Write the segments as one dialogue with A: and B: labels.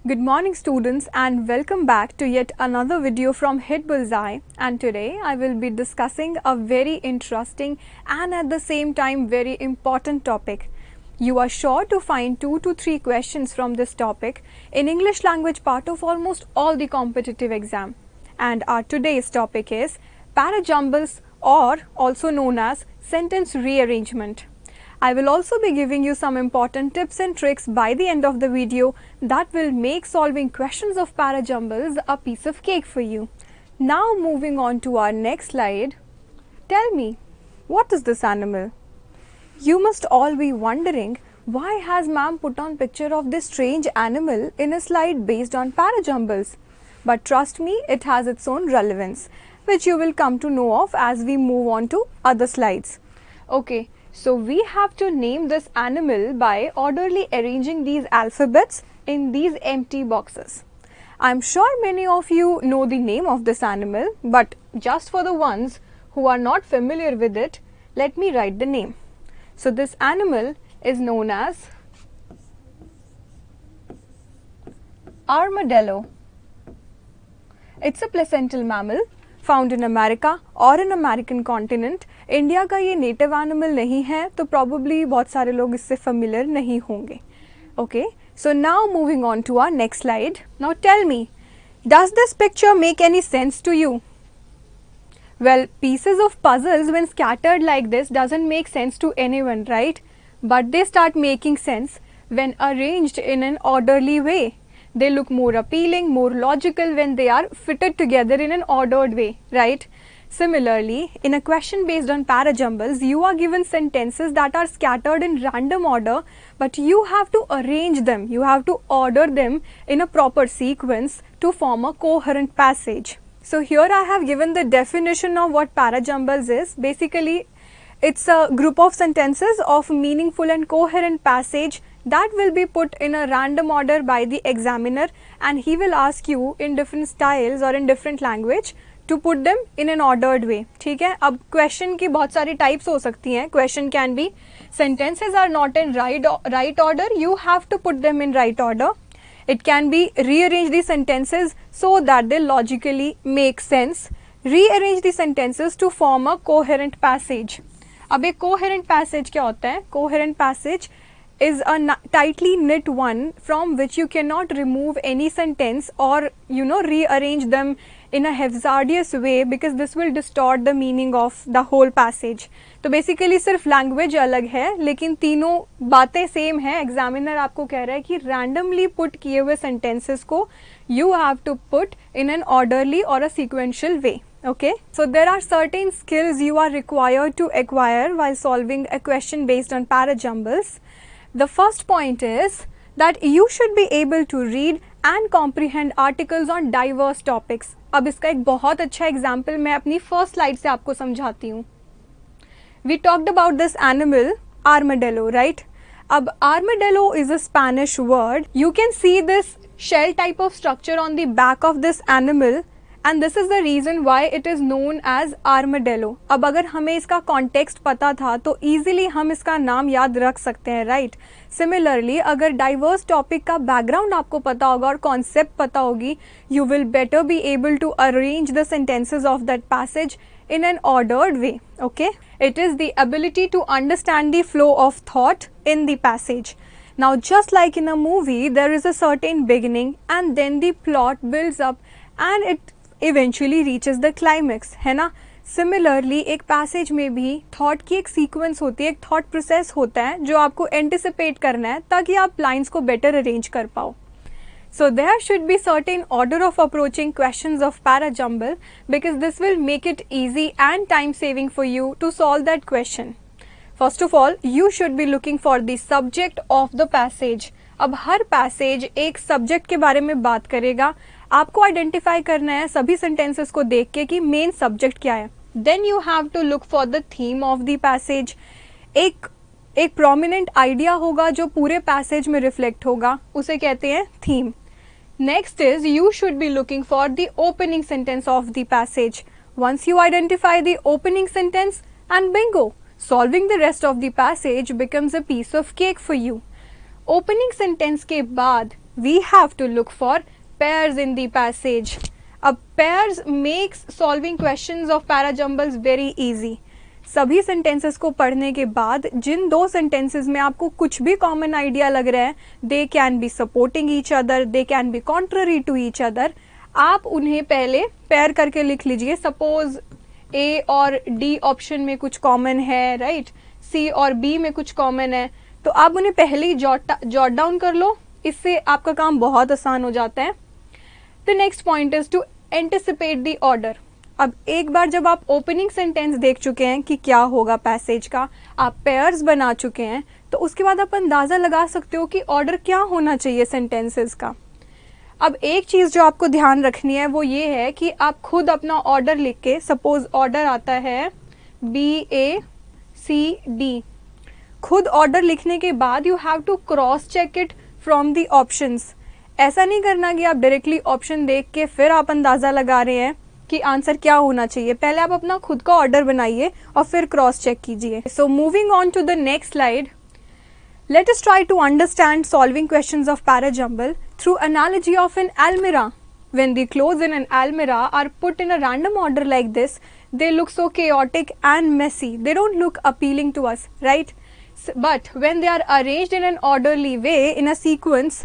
A: Good morning students and welcome back to yet another video from Hit Bullseye, and today I will be discussing a very interesting and at the same time very important topic. You are sure to find 2 to 3 questions from this topic in English language part of almost all the competitive exam, and our today's topic is parajumbles, or also known as sentence rearrangement. I will also be giving you some important tips and tricks by the end of the video that will make solving questions of parajumbles a piece of cake for you. Now moving on to our next slide. Tell me, what is this animal? You must all be wondering, why has ma'am put on picture of this strange animal in a slide based on parajumbles? But trust me, it has its own relevance, which you will come to know of as we move on to other slides. Okay. So we have to name this animal by orderly arranging these alphabets in these empty boxes. I'm sure many of you know the name of this animal, but just for the ones who are not familiar with it, let me write the name. So this animal is known as armadillo. It's a placental mammal found in America or in American continent. India का ये native animal नहीं है, तो probably बहुत सारे लोग इससे familiar नहीं होंगे. Okay, so now moving on to our next slide. Now tell me, does this picture make any sense to you? Well, pieces of puzzles when scattered like this doesn't make sense to anyone, right? But they start making sense when arranged in an orderly way. They look more appealing, more logical when they are fitted together in an ordered way, right? Similarly, in a question based on parajumbles, you are given sentences that are scattered in random order, but you have to arrange them, you have to order them in a proper sequence to form a coherent passage. So here I have given the definition of what parajumbles is. Basically, it's a group of sentences of meaningful and coherent passage that will be put in a random order by the examiner, and he will ask you in different styles or in different language to put them in an ordered way. ठीक है, अब question की बहुत सारी types हो सकती हैं. Question can be sentences are not in right order, you have to put them in right order. It can be rearrange the sentences so that they logically make sense. Rearrange the sentences to form a coherent passage. अब एक coherent passage क्या होता है? Coherent passage is a tightly knit one from which you cannot remove any sentence or rearrange them in a hazardous way, because this will distort the meaning of the whole passage. तो basically सिर्फ language अलग है, लेकिन तीनों बातें same है. Examiner आपको कह रहा है कि randomly put किए हुए sentences को you have to put in an orderly or a sequential way. Okay, so there are certain skills you are required to acquire while solving a question based on parajumbles. The first point is that you should be able to read and comprehend articles on diverse topics. अब इसका एक बहुत अच्छा example मैं अपनी first slide से आपको समझाती हूँ. We talked about this animal armadillo, right? अब armadillo is a Spanish word. You can see this shell type of structure on the back of this animal, and this is the reason why it is known as armadillo. अब अगर हमें इसका context पता था तो easily हम इसका नाम याद रख सकते हैं, right? Similarly, अगर diverse topic का background आपको पता होगा और concept पता होगी, you will better be able to arrange the sentences of that passage in an ordered way. Okay? It is the ability to understand the flow of thought in the passage. Now, just like in a movie, there is a certain beginning and then the plot builds up and it eventually reaches the climax, है ना? Similarly, एक passage में भी thought की एक sequence होती है, एक thought process होता है जो आपको anticipate करना है ताकि आप lines को better arrange कर पाओ. So there should be certain order of approaching questions of parajumble, because this will make it easy and time saving for you to solve that question. First of all, you should be looking for the subject of the passage. अब हर passage एक subject के बारे में बात करेगा. आपको identify करना है सभी sentences को देख के कि main subject क्या है. Then you have to look for the theme of the passage. एक prominent idea होगा जो पूरे passage में reflect होगा, उसे कहते हैं theme. Next is you should be looking for the opening sentence of the passage. Once you identify the opening sentence, and bingo, solving the rest of the passage becomes a piece of cake for you. Opening sentence के बाद we have to look for pairs in the passage. अब pairs makes solving questions of parajumbles very easy. सभी sentences को पढ़ने के बाद जिन दो sentences में आपको कुछ भी कॉमन आइडिया लग रहा है, they can be supporting each other, they can be contrary to each other, आप उन्हें पहले पेयर करके लिख लीजिए. सपोज ए और डी ऑप्शन में कुछ कॉमन है, राइट, सी और बी में कुछ कॉमन है, तो आप उन्हें पहले ही जॉट डाउन कर लो. इससे आपका काम बहुत आसान हो जाता है. The next point is to anticipate the order. अब एक बार जब आप ओपनिंग सेंटेंस देख चुके हैं कि क्या होगा पैसेज का, आप पेयर्स बना चुके हैं, तो उसके बाद आप अंदाज़ा लगा सकते हो कि ऑर्डर क्या होना चाहिए सेंटेंसेस का. अब एक चीज़ जो आपको ध्यान रखनी है वो ये है कि आप खुद अपना ऑर्डर लिख के, सपोज ऑर्डर आता है BACD, खुद ऑर्डर लिखने के बाद you have to cross check it from the options. ऐसा नहीं करना कि आप डायरेक्टली ऑप्शन देख के फिर आप अंदाज़ा लगा रहे हैं कि आंसर क्या होना चाहिए. पहले आप अपना खुद का ऑर्डर बनाइए और फिर क्रॉस चेक कीजिए. So moving on to the next slide, let us try to understand solving questions of parajumble through analogy of an almirah. When the clothes in an almirah are put in a random order like this, they look so chaotic and messy. They don't look appealing to us, right? But when they are arranged in an orderly way, in a sequence,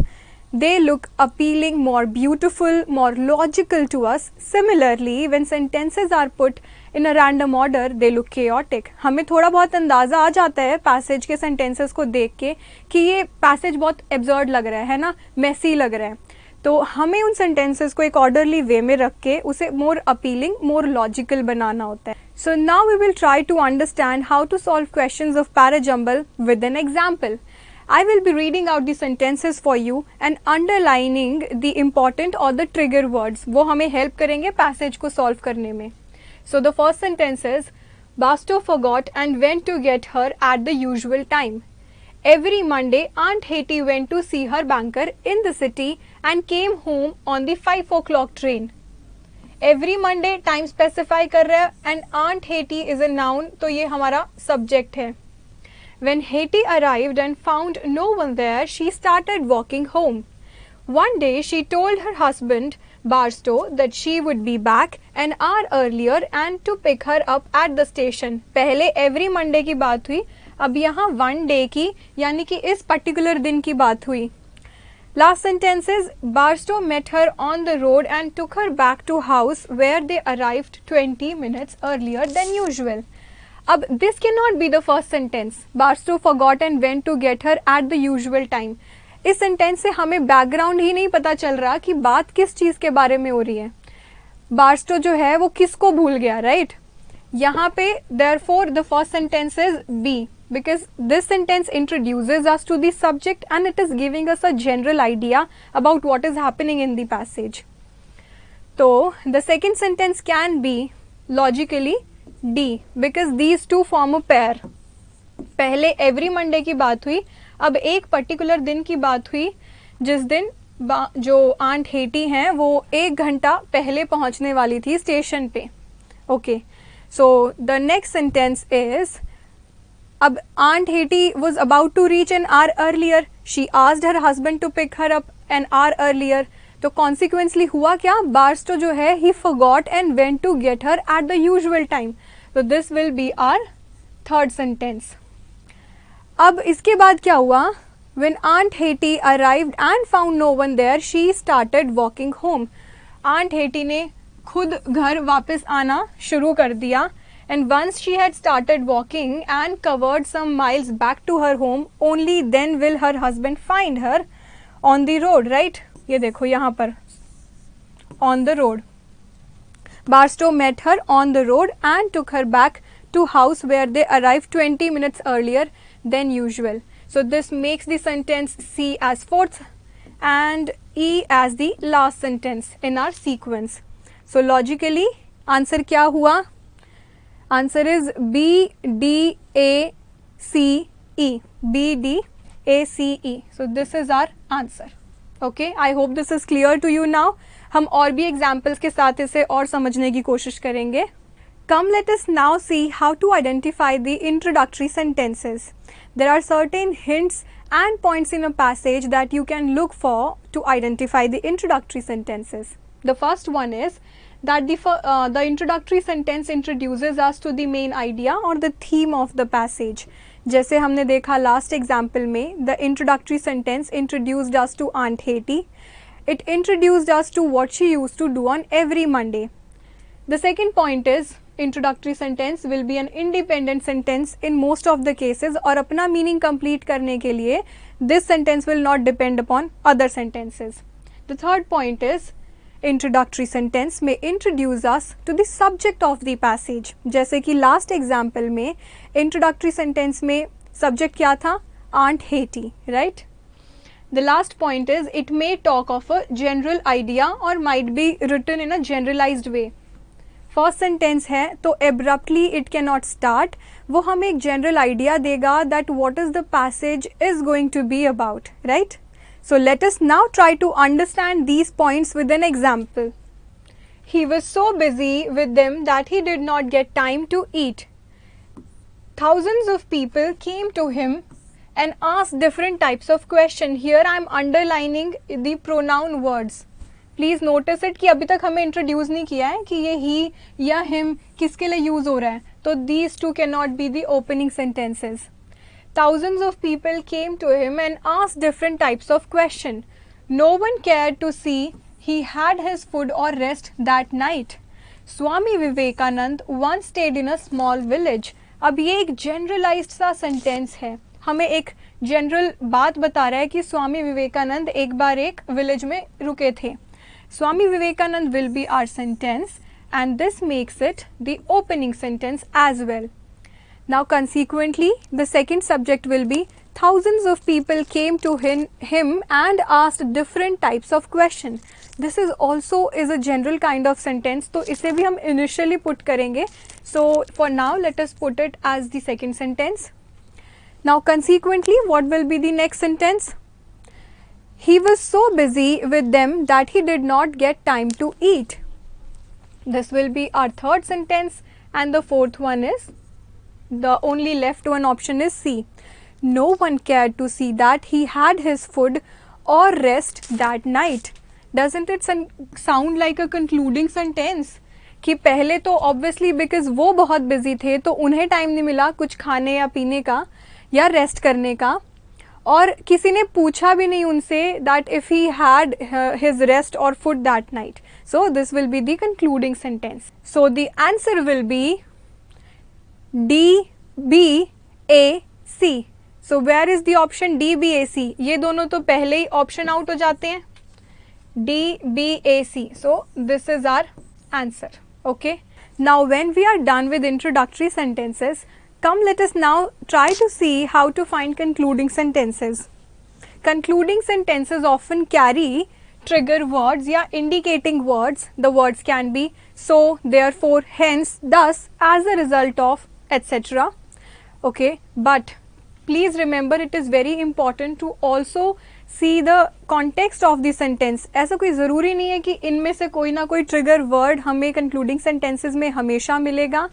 A: they look appealing, more beautiful, more logical to us. Similarly, when sentences are put in a random order, they look chaotic. हमें थोड़ा बहुत अंदाज़ा आ जाता है passage के sentences को देख के कि ये पैसेज बहुत एब्सर्ड लग रहा है ना, मेसी लग रहा है. तो हमें उन सेंटेंसेस को एक ऑर्डरली वे में रख के उसे मोर अपीलिंग, मोर लॉजिकल बनाना होता है. So now we will try to understand how to solve questions of parajumble with an example. I will be reading out the sentences for you and underlining the important or the trigger words. वो हमें help करेंगे passage को solve करने में. So the first sentence is, Barstow forgot and went to get her at the usual time. Every Monday, Aunt Hetty went to see her banker in the city and came home on the 5 o'clock train. Every Monday time specify कर रहा है and Aunt Hetty is a noun, तो ये हमारा subject है. When Hetty arrived and found no one there, she started walking home. One day, she told her husband, Barstow, that she would be back an hour earlier and to pick her up at the station. पहले every Monday की बात हुई, अब यहाँ one day की, यानी कि इस particular दिन की बात हुई. Last sentence is, Barstow met her on the road and took her back to house where they arrived 20 minutes earlier than usual. अब this cannot be the first sentence. Barstow forgot and went to get her at the usual time. इस sentence से हमें background ही नहीं पता चल रहा कि बात किस चीज़ के बारे में हो रही है. बार्स्टो जो है वो किसको भूल गया, राइट? यहाँ पे therefore the first sentence is B, because this sentence introduces us to the subject and it is giving us a general idea about what is happening in the passage. तो the second sentence can be logically D, because these two form a pair. पहले every Monday की बात हुई, अब एक particular दिन की बात हुई जिस दिन जो आंट हेटी हैं वो 1 घंटा पहले पहुंचने वाली थी स्टेशन पे. Okay, so the next sentence is, अब aunt Hetty was about to reach an hour earlier, she asked her husband to pick her up an hour earlier. तो कॉन्सिक्वेंसली हुआ क्या, बार्स्टो जो है he forgot and went to get her at the usual time. तो this will be our third sentence. अब इसके बाद क्या हुआ, when Aunt Hetty arrived and found no one there, she started walking home. Aunt Hetty ने खुद घर वापस आना शुरू कर दिया and once she had started walking and covered some miles back to her home, only then will her husband find her on the road, right? ये देखो यहाँ पर on the road. Barstow met her on the road and took her back to house where they arrived 20 minutes earlier than usual. So this makes the sentence C as fourth and E as the last sentence in our sequence. So logically answer क्या हुआ? Answer is B D A C E. B D A C E. So this is our answer. Okay, I hope this is clear to you now. हम और भी examples के साथ इसे और समझने की कोशिश करेंगे. Come, let us now see how to identify the introductory sentences. There are certain hints and points in a passage that you can look for to identify the introductory sentences. The first one is that the introductory sentence introduces us to the main idea or the theme of the passage. जैसे हमने देखा last example में, the introductory sentence introduced us to Aunt Hetty. It introduced us to what she used to do on every Monday. The second point is introductory sentence will be an independent sentence in most of the cases और अपना meaning complete करने के लिए this sentence will not depend upon other sentences. The third point is introductory sentence may introduce us to the subject of the passage. जैसे कि last example में introductory sentence में subject क्या था? Aunt Hetty, right? The last point is it may talk of a general idea or might be written in a generalized way. First sentence है तो abruptly it cannot start. वो हमें एक general idea देगा that what is the passage is going to be about, right? So let us now try to understand these points with an example. He was so busy with them that he did not get time to eat. Thousands of people came to him and asked different types of questions. Here I am underlining the pronoun words. Please notice it कि अभी तक हमें introduce नहीं किया है कि ये he या him किसके लिए use हो रहा है. तो these two cannot be the opening sentences. Thousands of people came to him and asked different types of questions. No one cared to see he had his food or rest that night. Swami Vivekanand once stayed in a small village. अब ये एक generalized सा sentence है. हमें एक general बात बता रहा है कि स्वामी विवेकानंद एक बार एक village में रुके थे. Swami Vivekanand will be our sentence and this makes it the opening sentence as well. Now consequently, the second subject will be thousands of people came to him and asked different types of questions. This is also a general kind of sentence, तो इसे भी हम initially put करेंगे. So for now, let us put it as the second sentence. Now consequently, what will be the next sentence? He was so busy with them that he did not get time to eat. This will be our third sentence, and the fourth one is the only left one option is C. No one cared to see that he had his food or rest that night. Doesn't it sound like a concluding sentence? कि पहले तो obviously because वो बहुत busy थे तो उन्हें time नहीं मिला कुछ खाने या पीने का या rest करने का और किसी ने पूछा भी नहीं उनसे that if he had his rest or food that night. So this will be the concluding sentence. So the answer will be D, B, A, C. So where is the option D, B, A, C? ये दोनों तो पहले ही option out हो जाते हैं. D, B, A, C. So this is our answer. Okay. Now when we are done with introductory sentences, come let us now try to see how to find concluding sentences. Concluding sentences often carry trigger words या indicating words. The words can be so, therefore, hence, thus, as a result of, etc. Okay, but please remember it is very important to also see the context of the sentence. ऐसा कोई ज़रूरी नहीं है कि इनमें से कोई ना कोई trigger word हमें concluding sentences में हमेशा मिलेगा.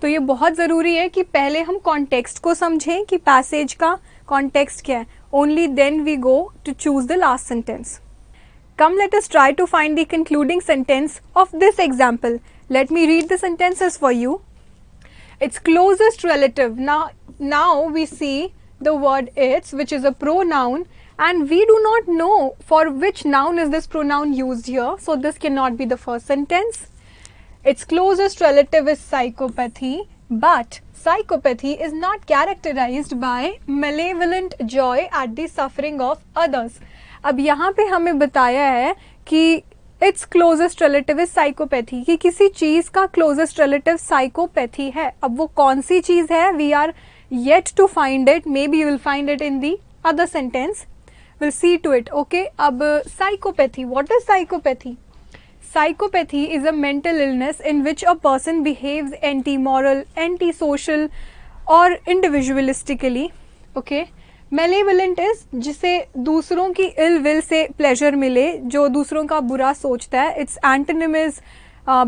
A: तो ये बहुत ज़रूरी है कि पहले हम context को समझें कि passage का context क्या है. Only then we go to choose the last sentence. Come let us try to find the concluding sentence of this example. Let me read the sentences for you. Its closest relative. Now we see the word its, which is a pronoun, and we do not know for which noun is this pronoun used here. So this cannot be the first sentence. Its closest relative is psychopathy, but psychopathy is not characterized by malevolent joy at the suffering of others. अब यहाँ पे हमें बताया है कि it's closest relative is psychopathy, कि किसी चीज़ का क्लोजेस्ट रिलेटिव साइकोपैथी है. अब वो कौन सी चीज़ है, we are yet to find it. Maybe you will find it in the other sentence. Will see to it. Okay, अब psychopathy, what is psychopathy? Psychopathy is a mental illness in which a person behaves anti-moral, anti-social or individualistically. Okay. Malevolent is जिसे दूसरों की ill will से pleasure मिले, जो दूसरों का बुरा सोचता है. Its antonym is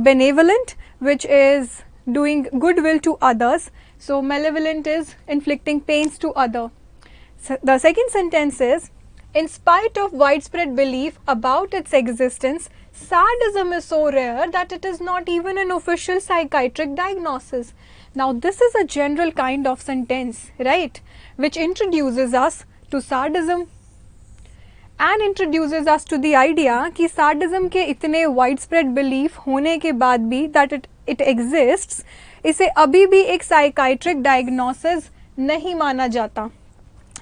A: benevolent, which is doing goodwill to others. So malevolent is inflicting pains to other. The second sentence is, in spite of widespread belief about its existence, sadism is so rare that it is not even an official psychiatric diagnosis. Now this is a general kind of sentence, right, which introduces us to sadism and introduces us to the idea कि sadism के इतने widespread belief होने के बाद भी that it exists, इसे अभी भी एक psychiatric diagnosis नहीं माना जाता.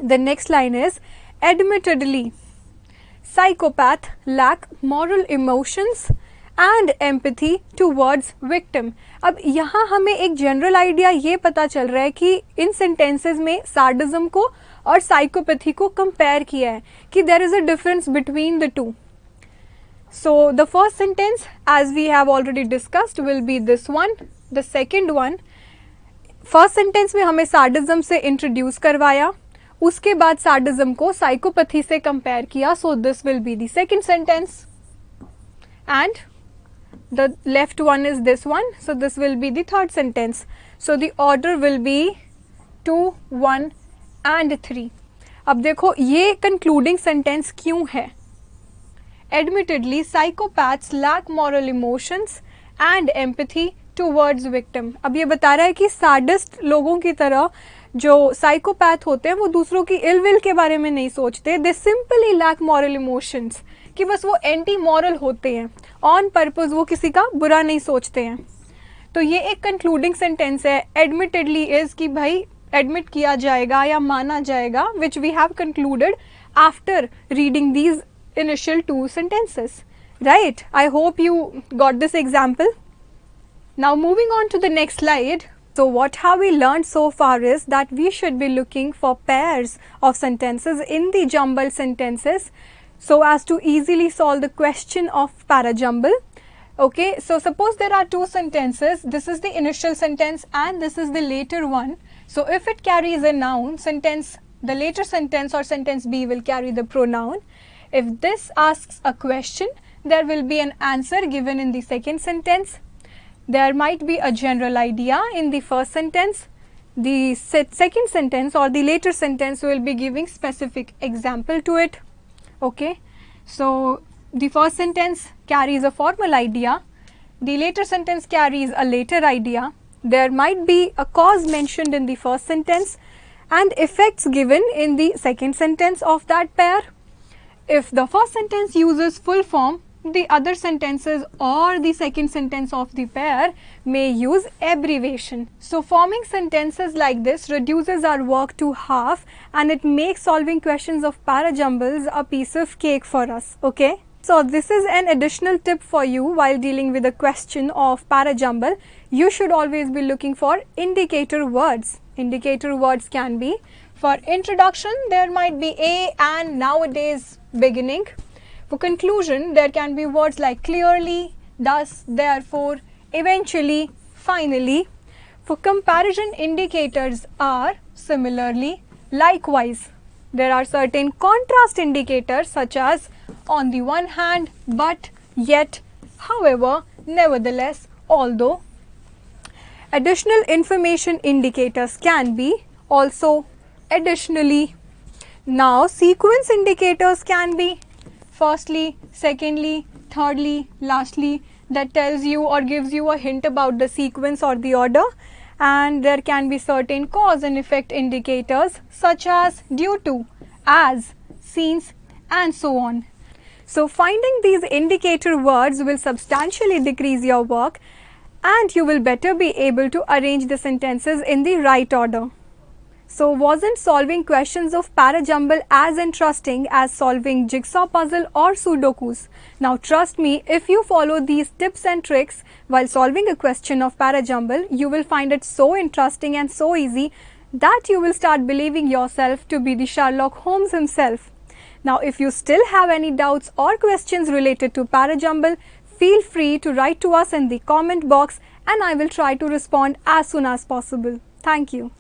A: The next line is, admittedly, psychopath lack moral emotions and empathy towards victim. अब यहाँ हमें एक general idea ये पता चल रहा है कि इन sentences में sadism को और psychopathy को compare किया है कि there is a difference between the two. So the first sentence, as we have already discussed, will be this one. The second one, first sentence में हमें sadism से introduce करवाया, उसके बाद sadism को psychopathy से compare किया. So this will be the second sentence, and the left one is this one. So this will be the third sentence. So the order will be 2, 1 and 3. अब देखो ये concluding sentence क्यों है? Admittedly, psychopaths lack moral emotions and empathy towards victim. अब ये बता रहा है कि sadist लोगों की तरह जो साइकोपैथ होते हैं वो दूसरों की इल विल के बारे में नहीं सोचते. They simply lack moral emotions, कि बस वो एंटी मॉरल होते हैं, ऑन पर्पस वो किसी का बुरा नहीं सोचते हैं. तो ये एक कंक्लूडिंग सेंटेंस है. एडमिटेडली इज कि भाई एडमिट किया जाएगा या माना जाएगा, which we have concluded after reading these initial 2 sentences. Right? I hope you got this example. Now moving on to the next slide. So what have we learned so far is that we should be looking for pairs of sentences in the jumbled sentences so as to easily solve the question of parajumble. Okay, so suppose there are 2 sentences, this is the initial sentence and this is the later one. So if it carries a noun, the later sentence or sentence B will carry the pronoun. If this asks a question, there will be an answer given in the second sentence. There might be a general idea in the first sentence. The second sentence or the later sentence will be giving specific example to it. Okay, so the first sentence carries a formal idea. The later sentence carries a later idea. There might be a cause mentioned in the first sentence and effects given in the second sentence of that pair. If the first sentence uses full form, the other sentences or the second sentence of the pair may use abbreviation. So forming sentences like this reduces our work to half and it makes solving questions of parajumbles a piece of cake for us. Okay, so this is an additional tip for you while dealing with the question of parajumble. You should always be looking for indicator words. Indicator words can be, for introduction there might be a and nowadays beginning. For conclusion, there can be words like clearly, thus, therefore, eventually, finally. For comparison, indicators are similarly, likewise. There are certain contrast indicators such as on the one hand, but, yet, however, nevertheless, although. Additional information indicators can be also, additionally. Now, sequence indicators can be firstly, secondly, thirdly, lastly, that tells you or gives you a hint about the sequence or the order. And there can be certain cause and effect indicators such as due to, as, since and so on. So finding these indicator words will substantially decrease your work and you will better be able to arrange the sentences in the right order. So wasn't solving questions of parajumble as interesting as solving jigsaw puzzle or sudokus? Now trust me, if you follow these tips and tricks while solving a question of parajumble, you will find it so interesting and so easy that you will start believing yourself to be the Sherlock Holmes himself. Now if you still have any doubts or questions related to parajumble, feel free to write to us in the comment box and I will try to respond as soon as possible. Thank you.